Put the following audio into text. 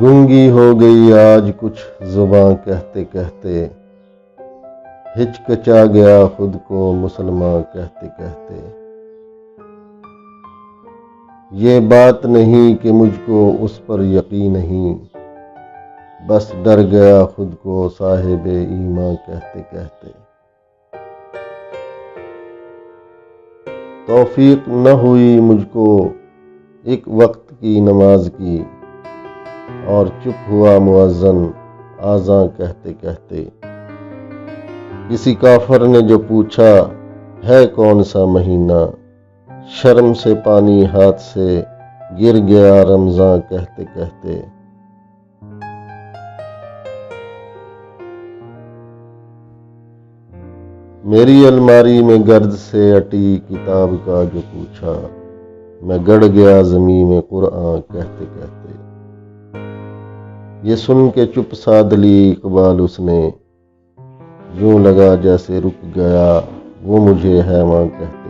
گنگی ہو گئی آج کچھ زباں کہتے کہتے، ہچکچا گیا خود کو مسلماں کہتے کہتے۔ یہ بات نہیں کہ مجھ کو اس پر یقین نہیں، بس ڈر گیا خود کو صاحب ایمان کہتے کہتے۔ توفیق نہ ہوئی مجھ کو ایک وقت کی نماز کی، اور چپ ہوا مؤذن آذاں کہتے کہتے۔ کسی کافر نے جو پوچھا ہے کون سا مہینہ، شرم سے پانی ہاتھ سے گر گیا رمضاں کہتے کہتے۔ میری الماری میں گرد سے اٹی کتاب کا جو پوچھا، میں گڑ گیا زمین میں قرآن کہتے کہتے۔ یہ سن کے چپ سادھ لی اقبال اس نے، یوں لگا جیسے رک گیا وہ مجھے حیواں کہتے